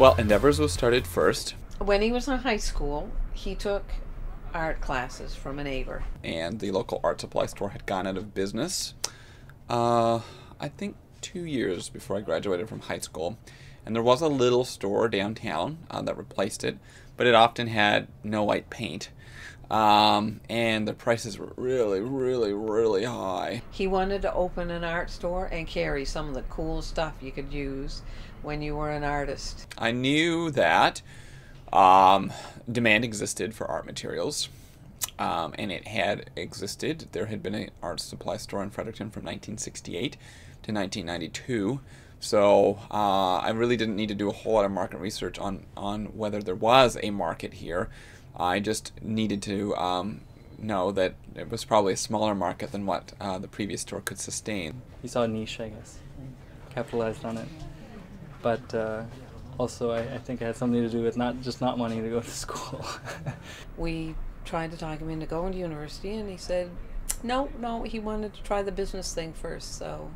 Well, Endeavours was started first. When he was in high school, he took art classes from a neighbor. And the local art supply store had gone out of business, I think 2 years before I graduated from high school. And there was a little store downtown that replaced it, but it often had no white paint. And the prices were really, really, really high. He wanted to open an art store and carry some of the cool stuff you could use when you were an artist. I knew that demand existed for art materials, and it had existed. There had been an art supply store in Fredericton from 1968 to 1992. So I really didn't need to do a whole lot of market research on whether there was a market here. I just needed to know that it was probably a smaller market than what the previous store could sustain. He saw a niche, I guess, and capitalized on it. But also, I think it had something to do with not wanting to go to school. We tried to talk him into going to university, and he said no, he wanted to try the business thing first. So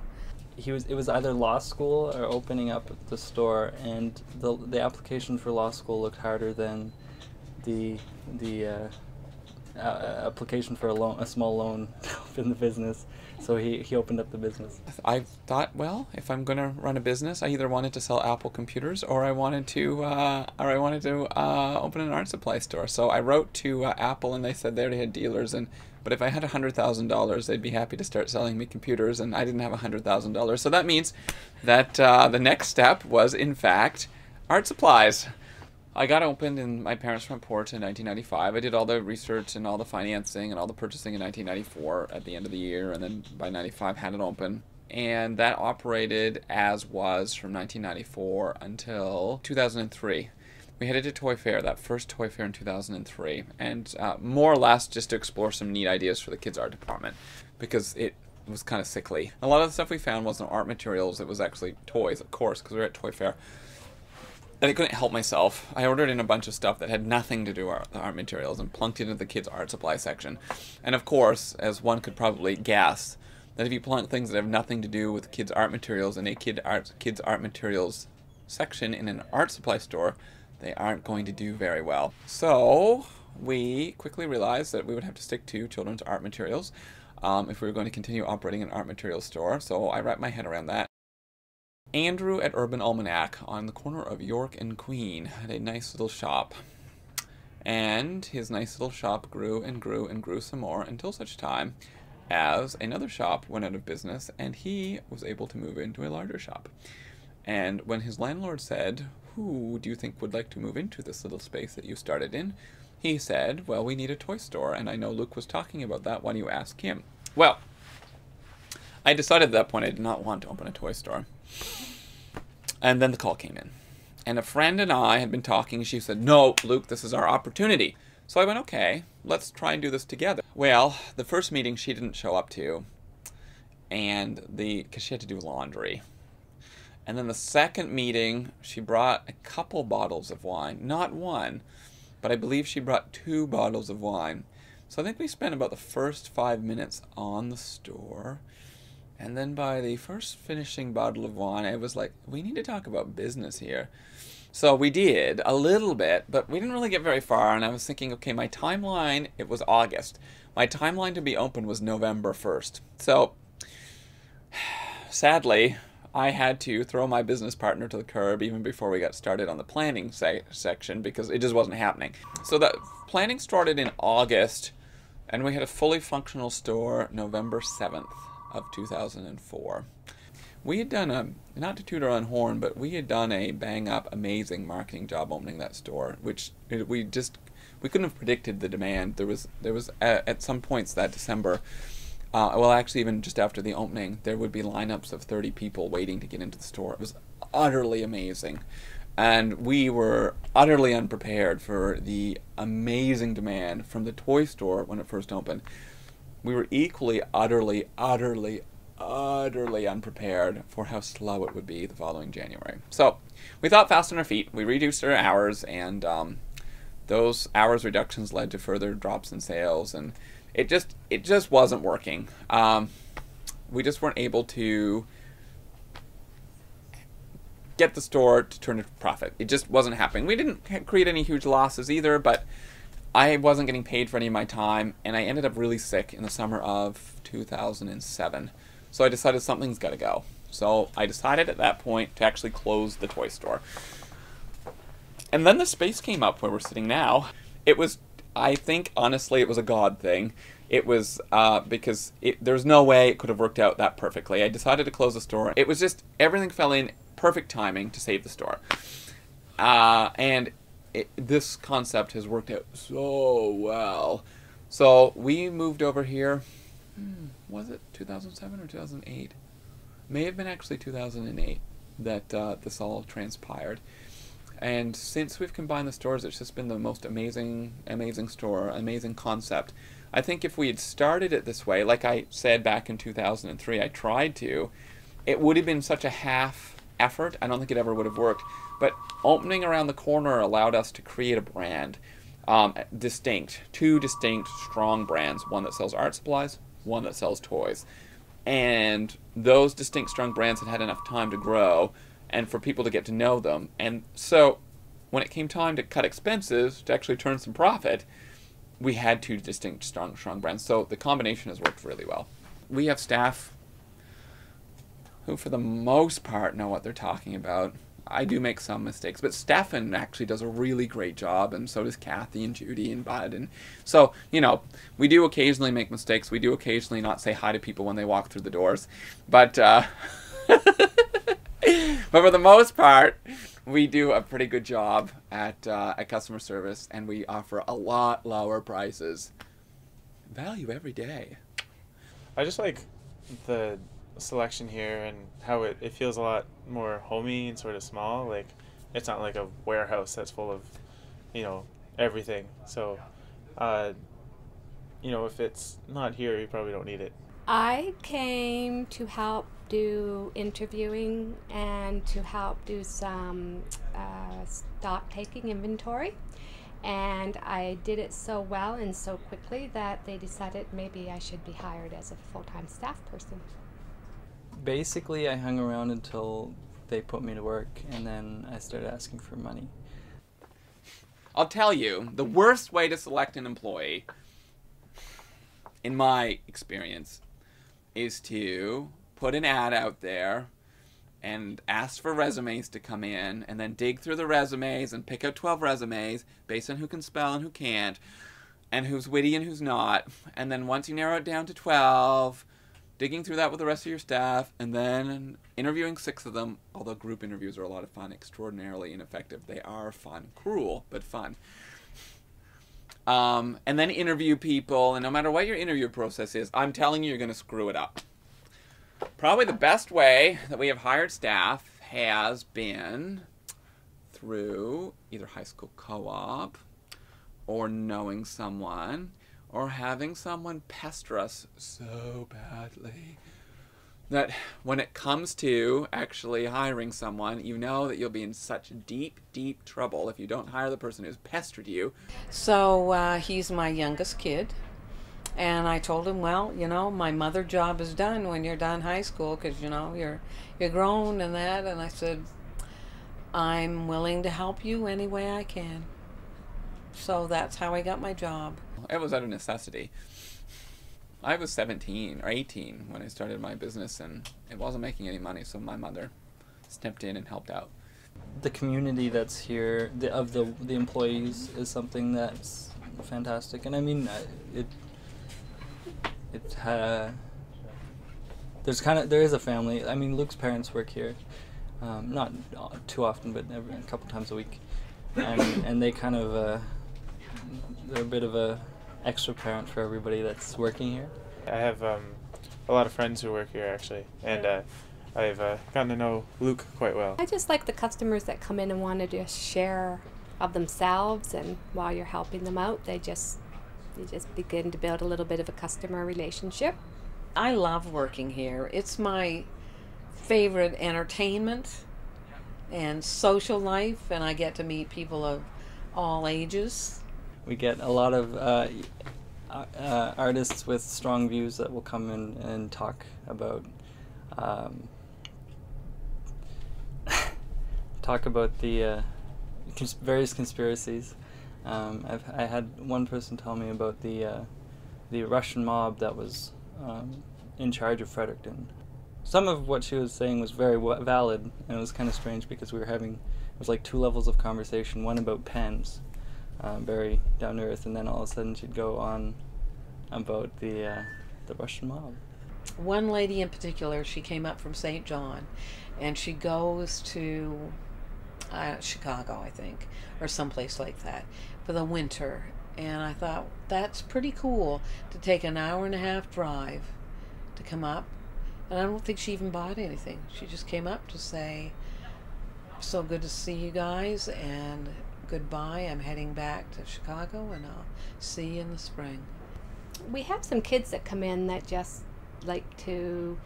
it was either law school or opening up the store, and the application for law school looked harder than the application for a small loan to open the business. So he opened up the business. I thought, well, if I'm going to run a business, I either wanted to sell Apple computers or I wanted to open an art supply store. So I wrote to Apple, and they said they already had dealers, but if I had $100,000, they'd be happy to start selling me computers, and I didn't have $100,000. So that means that the next step was, in fact, art supplies. I got opened in my parents' front porch in 1995. I did all the research and all the financing and all the purchasing in 1994 at the end of the year, and then by 95 had it open. And that operated as was from 1994 until 2003. We headed to Toy Fair, that first Toy Fair in 2003, and more or less just to explore some neat ideas for the kids' art department, because it was kind of sickly. A lot of the stuff we found wasn't art materials, it was actually toys, of course, because we were at Toy Fair. And I couldn't help myself. I ordered in a bunch of stuff that had nothing to do with art materials and plunked it into the kids' art supply section. And of course, as one could probably guess, that if you plunk things that have nothing to do with kids' art materials in a kids' art materials section in an art supply store, they aren't going to do very well. So we quickly realized that we would have to stick to children's art materials if we were going to continue operating an art materials store. So I wrapped my head around that. Andrew at Urban Almanac on the corner of York and Queen had a nice little shop, and his nice little shop grew and grew and grew some more until such time as another shop went out of business and he was able to move into a larger shop. And when his landlord said, "Who do you think would like to move into this little space that you started in?" he said, "Well, we need a toy store, and I know Luke was talking about that. Why don't you ask him?" Well, I decided at that point I did not want to open a toy store. And then the call came in. And a friend and I had been talking. She said, "No, Luke, this is our opportunity." So I went, "Okay, let's try and do this together." Well, the first meeting she didn't show up to, because she had to do laundry. And then the second meeting, she brought a couple bottles of wine. Not one, but I believe she brought 2 bottles of wine. So I think we spent about the first 5 minutes on the store. And then by the first finishing bottle of wine, I was like, we need to talk about business here. So we did a little bit, but we didn't really get very far. And I was thinking, okay, my timeline, it was August. My timeline to be open was November 1st. So sadly, I had to throw my business partner to the curb even before we got started on the planning section, because it just wasn't happening. So the planning started in August, and we had a fully functional store November 7th. Of 2004. We had done not to toot our own horn, but we had done a bang-up, amazing marketing job opening that store, which we couldn't have predicted the demand. There was at some points that December, well, actually even just after the opening, there would be lineups of 30 people waiting to get into the store. It was utterly amazing. And we were utterly unprepared for the amazing demand from the toy store when it first opened. We were equally utterly unprepared for how slow it would be the following January. So we thought fast on our feet. We reduced our hours, and those hours reductions led to further drops in sales, and it just wasn't working. We just weren't able to get the store to turn a profit. It just wasn't happening. We didn't create any huge losses either, but I wasn't getting paid for any of my time, and I ended up really sick in the summer of 2007. So I decided something's got to go. So I decided at that point to actually close the toy store. And then the space came up where we're sitting now. It was, I think, honestly, it was a God thing. It was because there's no way it could have worked out that perfectly. I decided to close the store. It was just, everything fell in perfect timing to save the store. And this concept has worked out so well. So we moved over here, was it 2007 or 2008? May have been actually 2008 that this all transpired. And since we've combined the stores, it's just been the most amazing store, amazing concept. I think if we had started it this way, like I said back in 2003, I tried to, it would have been such a half effort. I don't think it ever would have worked. But opening around the corner allowed us to create a brand, two distinct, strong brands, one that sells art supplies, one that sells toys. And those distinct, strong brands had enough time to grow and for people to get to know them. And so when it came time to cut expenses, to actually turn some profit, we had two distinct, strong brands. So the combination has worked really well. We have staff who, for the most part, know what they're talking about. I do make some mistakes, but Stefan actually does a really great job, and so does Kathy and Judy and Bud. And so, you know, we do occasionally make mistakes. We do occasionally not say hi to people when they walk through the doors. But, but for the most part, we do a pretty good job at customer service, and we offer a lot lower prices. Value every day. I just like the selection here and how it feels a lot more homey and sort of small. Like, it's not like a warehouse that's full of, you know, everything. So, you know, if it's not here, you probably don't need it. I came to help do interviewing and to help do some stock taking inventory, and I did it so well and so quickly that they decided maybe I should be hired as a full-time staff person. Basically, I hung around until they put me to work, and then I started asking for money. I'll tell you, the worst way to select an employee, in my experience, is to put an ad out there and ask for resumes to come in, and then dig through the resumes and pick out 12 resumes based on who can spell and who can't, and who's witty and who's not. And then once you narrow it down to 12, digging through that with the rest of your staff, and then interviewing 6 of them, although group interviews are a lot of fun, extraordinarily ineffective. They are fun. Cruel, but fun. And then interview people, and no matter what your interview process is, I'm telling you, you're going to screw it up. Probably the best way that we have hired staff has been through either high school co-op or knowing someone or having someone pester us so badly that when it comes to actually hiring someone, you know that you'll be in such deep, deep trouble if you don't hire the person who's pestered you. So he's my youngest kid. And I told him, well, you know, my mother job is done when you're done high school because, you know, you're grown and that. And I said, I'm willing to help you any way I can. So that's how I got my job. It was out of necessity. I was 17 or 18 when I started my business, and it wasn't making any money, so my mother stepped in and helped out. The community that's here, the employees, is something that's fantastic. And I mean, there is a family. I mean, Luke's parents work here, not too often, but a couple times a week, and they kind of they're a bit of a extra parent for everybody that's working here. I have a lot of friends who work here actually, and I've gotten to know Luke quite well. I just like the customers that come in and want to just share of themselves, and while you're helping them out, they just begin to build a little bit of a customer relationship. I love working here. It's my favorite entertainment and social life, and I get to meet people of all ages. We get a lot of artists with strong views that will come in and talk about talk about the various conspiracies. I had one person tell me about the Russian mob that was in charge of Fredericton. Some of what she was saying was very valid, and it was kind of strange because we were having, it was like 2 levels of conversation, one about pens, very down to earth, and then all of a sudden she'd go on about the Russian mob. One lady in particular, she came up from St. John, and she goes to Chicago, I think, or someplace like that, for the winter. And I thought, that's pretty cool to take an 1.5-hour drive to come up. And I don't think she even bought anything. She just came up to say, so good to see you guys, and goodbye. I'm heading back to Chicago, and I'll see you in the spring. We have some kids that come in that just like to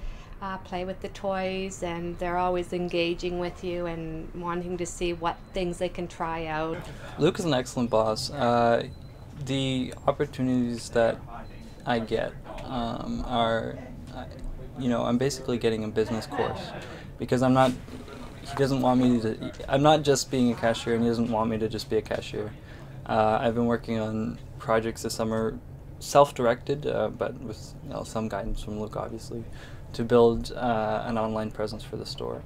play with the toys, and they're always engaging with you and wanting to see what things they can try out. Luke is an excellent boss. The opportunities that I get are, I'm basically getting a business course, because he doesn't want me to, I'm not just being a cashier, and he doesn't want me to just be a cashier. I've been working on projects this summer, self-directed, but with some guidance from Luke, obviously, to build an online presence for the store.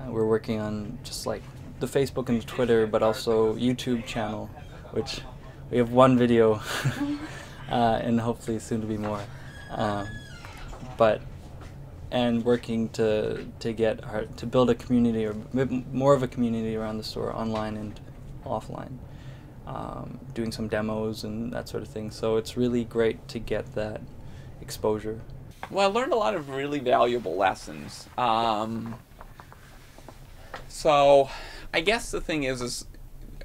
We're working on just like the Facebook and the Twitter, but also YouTube channel, which we have 1 video, and hopefully soon to be more. And working to build a community, or more of a community around the store, online and offline. Doing some demos and that sort of thing. So it's really great to get that exposure. Well, I learned a lot of really valuable lessons. So I guess the thing is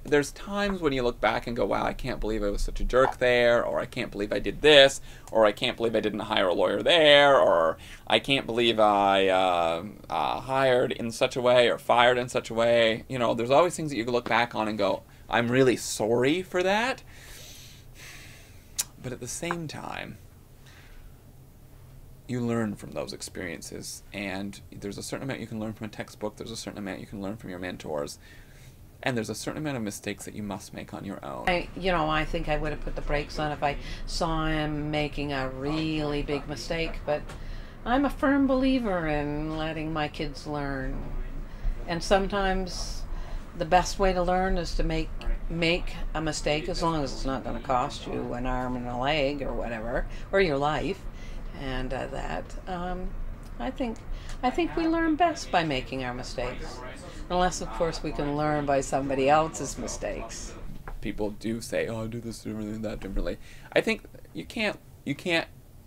there's times when you look back and go, wow, I can't believe I was such a jerk there, or I can't believe I did this, or I can't believe I didn't hire a lawyer there, or I can't believe I hired in such a way or fired in such a way. There's always things that you can look back on and go, I'm really sorry for that. But at the same time, you learn from those experiences, and there's a certain amount you can learn from a textbook, there's a certain amount you can learn from your mentors, and there's a certain amount of mistakes that you must make on your own. I think I would have put the brakes on if I saw him making a really big mistake, but I'm a firm believer in letting my kids learn. And sometimes the best way to learn is to make a mistake, as long as it's not going to cost you an arm and a leg or whatever, or your life. And I think we learn best by making our mistakes, unless of course we can learn by somebody else's mistakes. People do say, oh, I do this differently, that differently. I think you can't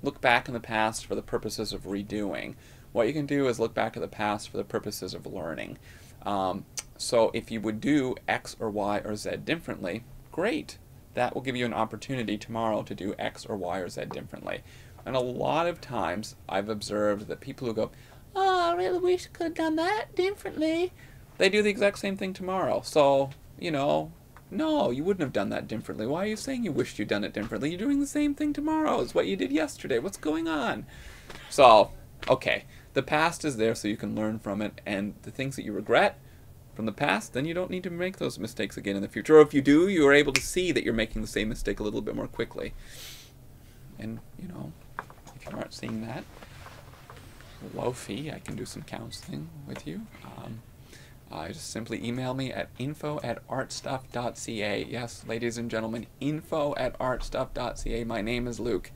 look back in the past for the purposes of redoing. What you can do is look back at the past for the purposes of learning. So if you would do X or Y or Z differently, great. That will give you an opportunity tomorrow to do X or Y or Z differently. And a lot of times I've observed that people who go, oh, I really wish I could have done that differently, they do the exact same thing tomorrow. So, no, you wouldn't have done that differently. Why are you saying you wished you'd done it differently? You're doing the same thing tomorrow as what you did yesterday. What's going on? So, okay, the past is there so you can learn from it, and the things that you regret from the past, then you don't need to make those mistakes again in the future. Or if you do, you are able to see that you're making the same mistake a little bit more quickly. And, if you aren't seeing that, low fee, I can do some counseling with you. Just simply email me at info@artstuff.ca. Yes, ladies and gentlemen, info@artstuff.ca. My name is Luke.